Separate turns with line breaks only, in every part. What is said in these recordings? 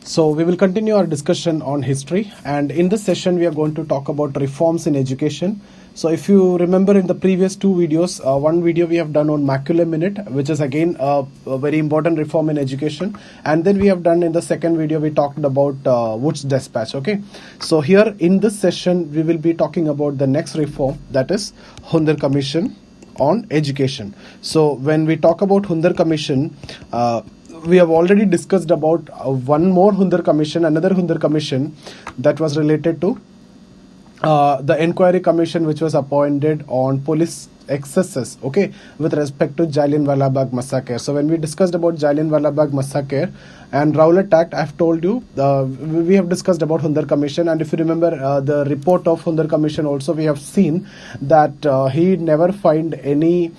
So we will continue our discussion on history, and in this session we are going to talk about reforms in education. So if you remember in the previous two videos, one video we have done on Macaulay Minute, which is again a very important reform in education, and then we have done in the second video we talked about Wood's Dispatch. Okay, so here in this session we will be talking about the next reform, that is Hundar Commission on education. So when we talk about Hundar Commission, we have already discussed about one more Hundar Commission, another Hundar Commission that was related to the inquiry commission which was appointed on police excesses, okay, with respect to Jallianwala Bagh massacre. So when we discussed about Jallianwala Bagh massacre and Rowlatt Act, I have told you we have discussed about Hundar Commission, and if you remember the report of Hundar Commission also, we have seen that he never find any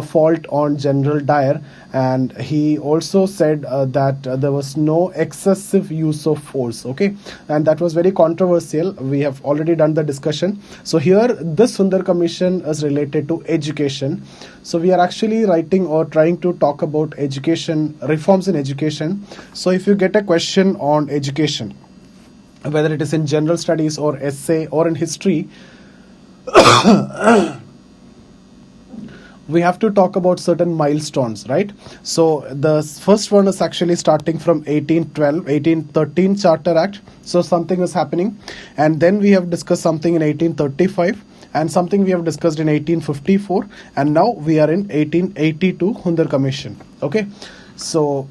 fault on General Dyer, and he also said that there was no excessive use of force, okay, and that was very controversial. We have already done the discussion. So here this Hundar Commission is related to education. So we are actually writing or trying to talk about education, reforms in education. So if you get a question on education, whether it is in general studies or essay or in history, we have to talk about certain milestones, right? So the first one is actually starting from 1813 Charter Act. So something is happening, and then we have discussed something in 1835, and something we have discussed in 1854, and now we are in 1882 Hundar Commission. Okay, so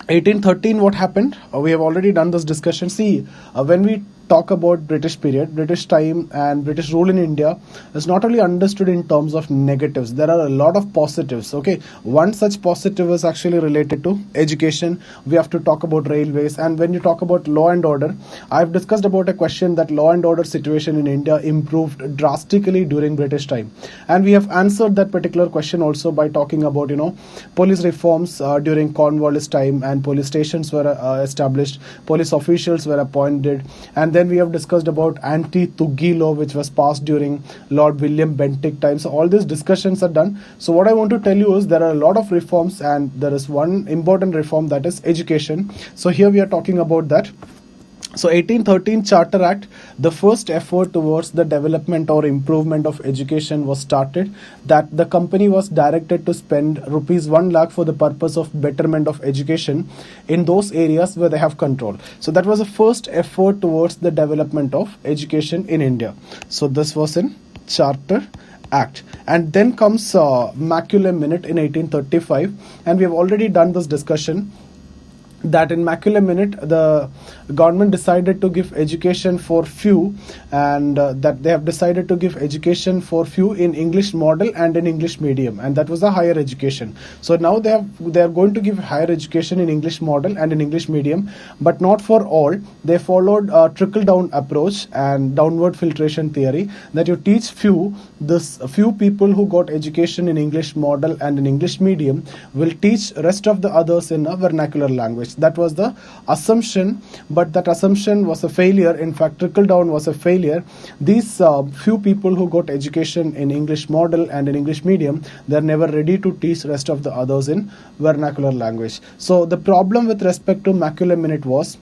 1813, what happened? We have already done this discussion. See, when we talk about British period, British time and British rule in India is not only understood in terms of negatives. There are a lot of positives, okay. One such positive is actually related to education. We have to talk about railways, and when you talk about law and order, I've discussed about a question that law and order situation in India improved drastically during British time, and we have answered that particular question also by talking about police reforms during Cornwallis time, and police stations were established, police officials were appointed, and then we have discussed about anti-Tuggi law which was passed during Lord William Bentinck time. So all these discussions are done. So what I want to tell you is there are a lot of reforms, and there is one important reform, that is education. So here we are talking about that. So 1813 Charter Act, the first effort towards the development or improvement of education was started, that the company was directed to spend rupees 1 lakh for the purpose of betterment of education in those areas where they have control. So that was the first effort towards the development of education in India. So this was in Charter Act. And then comes Macaulay Minute in 1835, and we have already done this discussion that in Macaulay Minute the government decided to give education for few, and that they have decided to give education for few in English model and in English medium, and that was a higher education. So now they are going to give higher education in English model and in English medium, but not for all. They followed a trickle down approach and downward filtration theory, that you teach few people who got education in English model and in English medium will teach rest of the others in a vernacular language. That was the assumption, but that assumption was a failure. In fact, trickle down was a failure. These few people who got education in English model and in English medium, they are never ready to teach rest of the others in vernacular language. So the problem with respect to Macaulay Minute was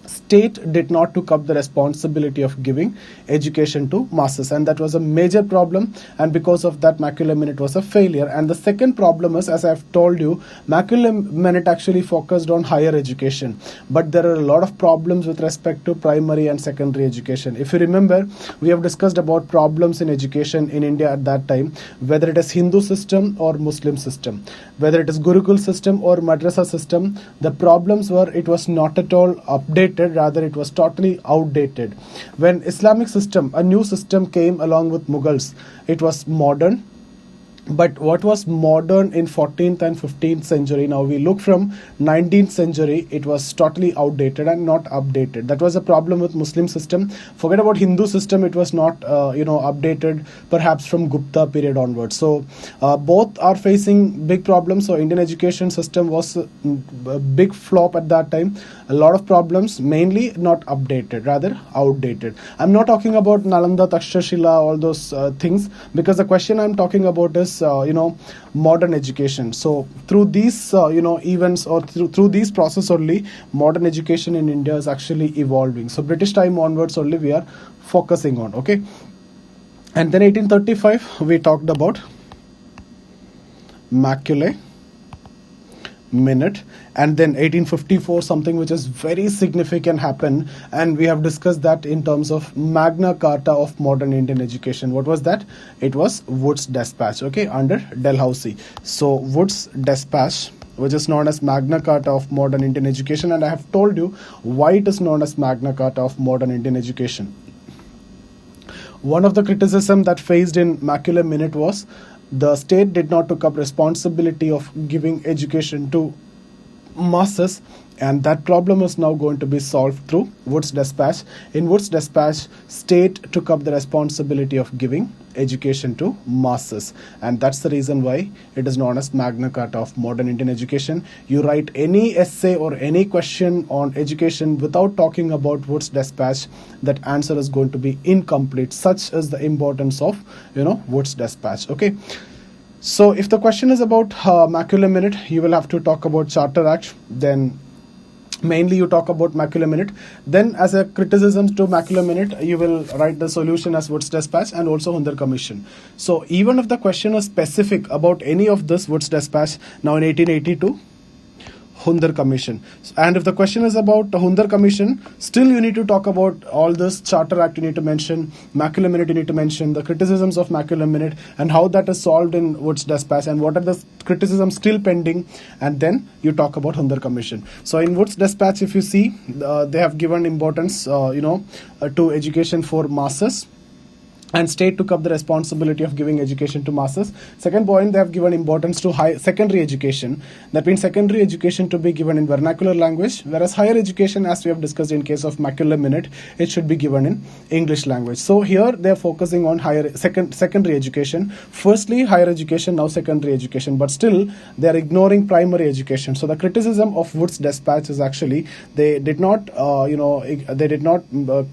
state did not took up the responsibility of giving education to masses, and that was a major problem, and because of that Macaulay Minute was a failure. And the second problem is, as I have told you, Macaulay Minute actually focused on higher education, but there are a lot of problems with respect to primary and secondary education. If you remember, we have discussed about problems in education in India at that time, whether it is Hindu system or Muslim system, whether it is Gurukul system or Madrasa system. The problems were it was not at all updated, rather it was totally outdated. When Islamic system, a new system came along with Mughals, it was modern, But what was modern in 14th and 15th century, now we look from 19th century, it was totally outdated and not updated. That was a problem with Muslim system. Forget about Hindu system, it was not updated perhaps from Gupta period onwards. So both are facing big problems. So Indian education system was a big flop at that time. A lot of problems, mainly not updated, rather outdated. I'm not talking about Nalanda, Takshashila, all those things, because the question I'm talking about is is modern education. So through these events, or through these process only, modern education in India is actually evolving. So British time onwards only we are focusing on. Okay, and then 1835 we talked about Macaulay minute, and then 1854 something which is very significant happened, and we have discussed that in terms of Magna Carta of modern Indian education. What was that? It was Wood's Dispatch, okay, under Dalhousie. So Wood's Dispatch, which is known as Magna Carta of modern Indian education, and I have told you why it is known as Magna Carta of modern Indian education. One of the criticism that faced in Macaulay minute was the state did not take up responsibility of giving education to masses, and that problem is now going to be solved through Wood's Dispatch. In Wood's Dispatch, state took up the responsibility of giving education to masses, and that's the reason why it is known as Magna Carta of modern Indian education. You write any essay or any question on education without talking about Wood's Dispatch, that answer is going to be incomplete. Such is the importance of Wood's Dispatch. Okay, so if the question is about Macaulay minute, you will have to talk about Charter Act. Then mainly you talk about Macaulay minute. Then as a criticism to Macaulay minute, you will write the solution as Wood's Dispatch and also Hunter Commission. So even if the question is specific about any of this, Wood's Dispatch, now in 1882, Hunter Commission. And if the question is about the Hunter Commission, still you need to talk about all this. Charter Act you need to mention, Macaulay minute you need to mention, the criticisms of Macaulay minute and how that is solved in Wood's Dispatch, and what are the criticisms still pending, and then you talk about Hunter Commission. So in Wood's Dispatch, if you see, they have given importance to education for masses, and state took up the responsibility of giving education to masses. Second point, they have given importance to high secondary education. That means secondary education to be given in vernacular language, whereas higher education, as we have discussed in case of Macaulay minute, it should be given in English language. So here they are focusing on secondary education. Firstly higher education, now secondary education, but still they are ignoring primary education. So the criticism of Wood's Dispatch is actually they did not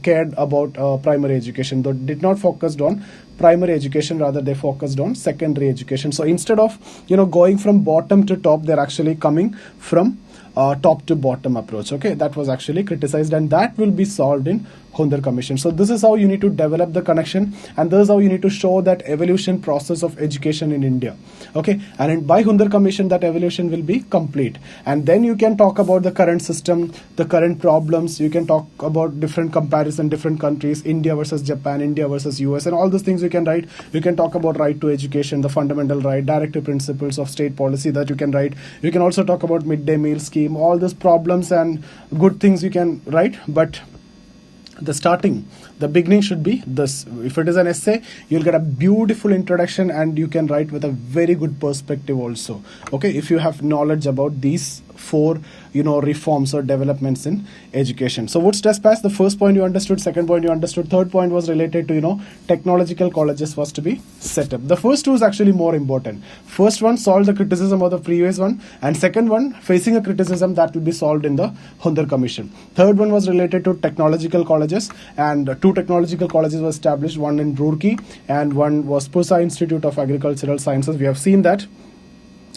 cared about primary education. They did not focus on primary education, rather they focused on secondary education. So instead of going from bottom to top, they're actually coming from top to bottom approach. Okay, that was actually criticized, and that will be solved in Hunter Commission. So this is how you need to develop the connection, and this is how you need to show that evolution process of education in India. Okay, and by Hunter Commission that evolution will be complete, and then you can talk about the current system, the current problems. You can talk about different comparison, different countries, India versus Japan, India versus US, and all those things you can write. You can talk about right to education, the fundamental right, directive principles of state policy that you can write. You can also talk about midday meal scheme, all those problems and good things you can write, but the beginning should be this. If it is an essay, you'll get a beautiful introduction and you can write with a very good perspective also. Okay, if you have knowledge about these four reforms or developments in education. So Wood's Dispatch, the first point you understood, second point you understood, third point was related to technological colleges was to be set up. The first two is actually more important. First one solved the criticism of the previous one, and second one facing a criticism that will be solved in the Hunter Commission. Third one was related to technological colleges, and two technological colleges were established, one in Roorkee and one was Pusa Institute of Agricultural Sciences. We have seen that.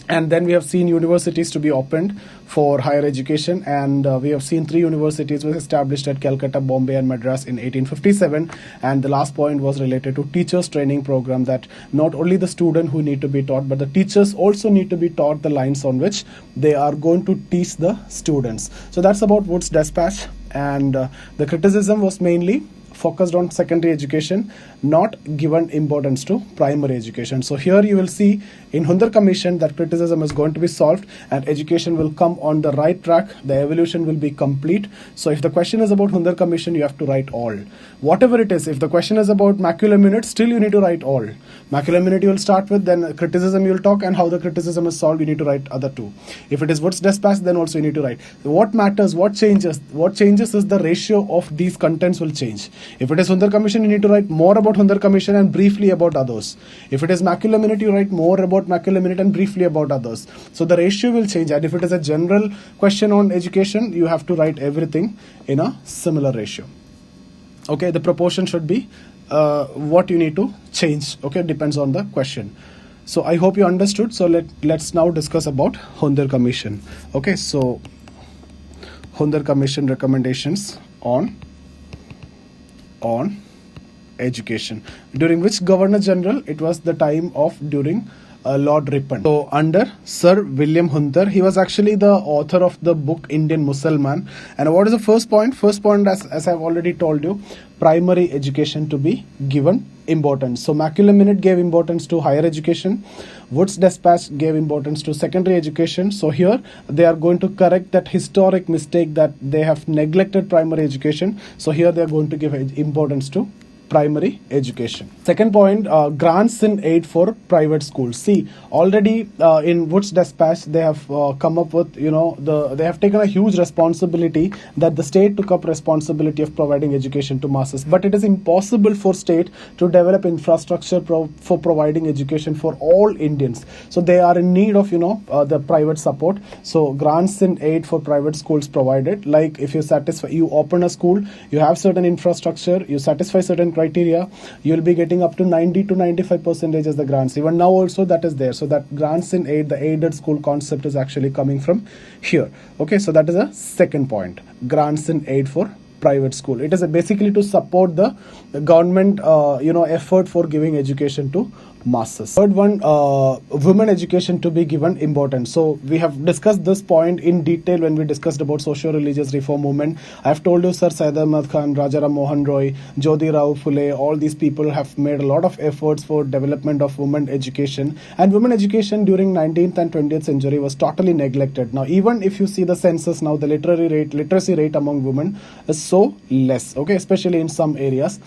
And then we have seen universities to be opened for higher education, and we have seen 3 universities were established at Calcutta, Bombay and Madras in 1857. And the last point was related to teachers training program, that not only the student who need to be taught, but the teachers also need to be taught the lines on which they are going to teach the students. So that's about Wood's Dispatch, and the criticism was mainly focused on secondary education, not given importance to primary education. So here you will see in Hunter Commission that criticism is going to be solved and education will come on the right track. The evolution will be complete. So if the question is about Hunter Commission, you have to write all. Whatever it is, if the question is about Macaulay minute, still you need to write all. Macaulay minute you will start with, then criticism you will talk, and how the criticism is solved you need to write other two. If it is Wood's Dispatch, then also you need to write. What matters, what changes is the ratio of these contents will change. If it is Hunter Commission, you need to write more about Hunter Commission and briefly about others. If it is Macaulay minute, you write more about Macaulay minute and briefly about others. So the ratio will change, and if it is a general question on education, you have to write everything in a similar ratio. Okay, the proportion should be what you need to change. Okay, depends on the question. So I hope you understood. So let's now discuss about Hunter Commission. Okay, so Hunter Commission recommendations on education. During which Governor General? It was the time of during Lord Ripon. So under Sir William Hunter, he was actually the author of the book Indian Mussalman. And what is the first point? First point, as I've already told you, primary education to be given importance. So Macaulay Minute gave importance to higher education. Wood's Dispatch gave importance to secondary education. So here they are going to correct that historic mistake that they have neglected primary education. So here they are going to give importance to primary education. Second point, grants in aid for private schools. See, already in Wood's Dispatch, they have come up with, they have taken a huge responsibility that the state took up responsibility of providing education to masses. But it is impossible for state to develop infrastructure for providing education for all Indians. So they are in need of, the private support. So grants in aid for private schools provided. Like if you open a school, you have certain infrastructure, you satisfy certain criteria, you'll be getting up to 90 to 95% as the grants. Even now also that is there. So that grants in aid, the aided school concept is actually coming from here. Okay, so that is a second point. Grants in aid for private school. It is basically to support the government, effort for giving education to masses. Third one, women education to be given importance. So we have discussed this point in detail when we discussed about socio-religious reform movement. I have told you Sir Syed Ahmad Khan, Rajaram Mohan Roy, Jyoti Rao Phule, all these people have made a lot of efforts for development of women education, and women education during 19th and 20th century was totally neglected. Now even if you see the census now, the literacy rate among women is so less, okay, especially in some areas.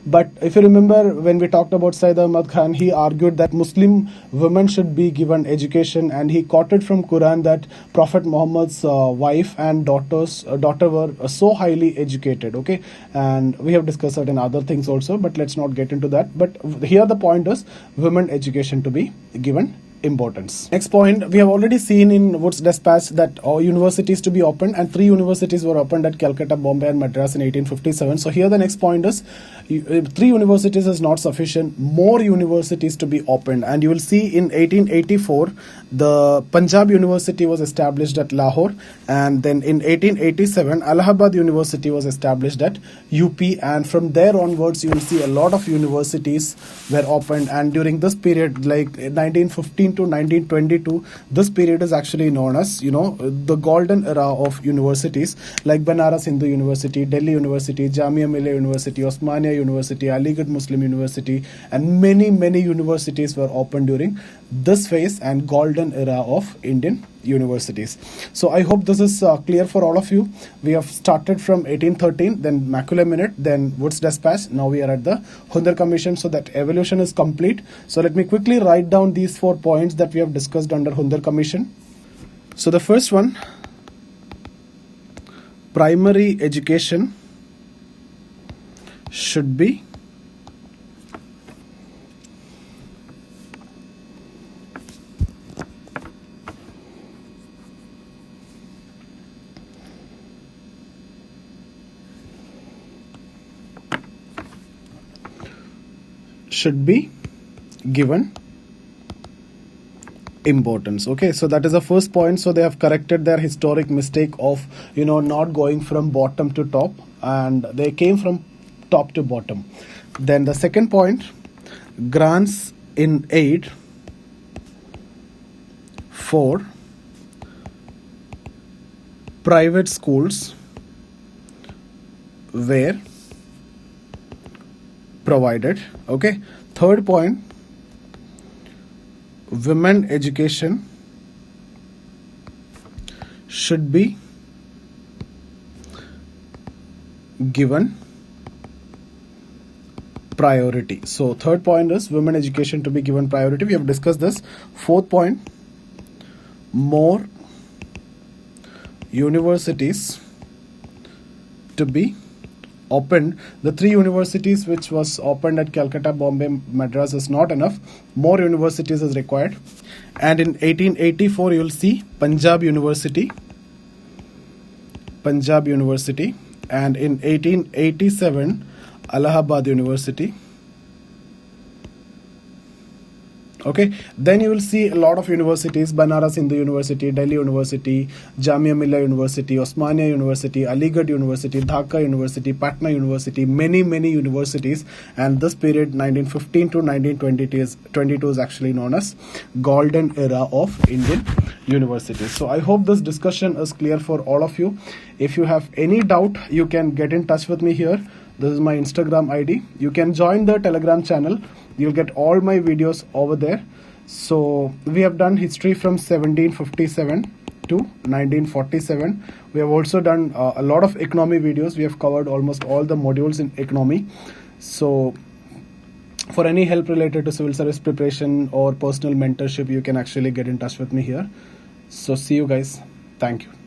But if you remember when we talked about Syed Ahmad Khan, he argued that Muslim women should be given education, and he quoted from Quran that Prophet Muhammad's wife and daughter were so highly educated, okay. And we have discussed certain other things also, but let's not get into that. But here the point is women education to be given importance. Next point, we have already seen in Wood's Dispatch that universities to be opened, and 3 universities were opened at Calcutta, Bombay and Madras in 1857. So here the next point is 3 universities is not sufficient, more universities to be opened. And you will see in 1884 the Punjab University was established at Lahore, and then in 1887 Allahabad University was established at UP, and from there onwards you will see a lot of universities were opened. And during this period, like 1915 to 1922, this period is actually known as, the golden era of universities, like Banaras Hindu University, Delhi University, Jamia Millia University, Osmania University, Aligarh Muslim University, and many universities were opened during this phase and golden era of Indian universities. So I hope this is clear for all of you. We have started from 1813, then Macaulay Minute, then Wood's Dispatch. Now we are at the Hunter Commission, so that evolution is complete. So let me quickly write down these 4 points that we have discussed under Hunter Commission. So the first one, primary education should be given importance. Okay, so that is the first point. So they have corrected their historic mistake of not going from bottom to top, and they came from top to bottom. Then the second point, grants in aid for private schools were provided. Okay, third point, women education should be given priority. So third point is women education to be given priority. We have discussed this. Fourth point, more universities to be opened. The 3 universities which was opened at Calcutta, Bombay, Madras is not enough. More universities is required. And in 1884 you will see Punjab University, and in 1887 Allahabad University, Okay, then you will see a lot of universities: Banaras Hindu University, Delhi University, Jamia Millia University, Osmania University, Aligarh University, Dhaka University, Patna University, many universities. And this period 1915 to 1922 is actually known as golden era of Indian universities. So I hope this discussion is clear for all of you. If you have any doubt, you can get in touch with me here. This is my Instagram ID. You can join the Telegram channel. You'll get all my videos over there. So we have done history from 1757 to 1947. We have also done a lot of economy videos. We have covered almost all the modules in economy. So for any help related to civil service preparation or personal mentorship, you can actually get in touch with me here. So see you guys. Thank you.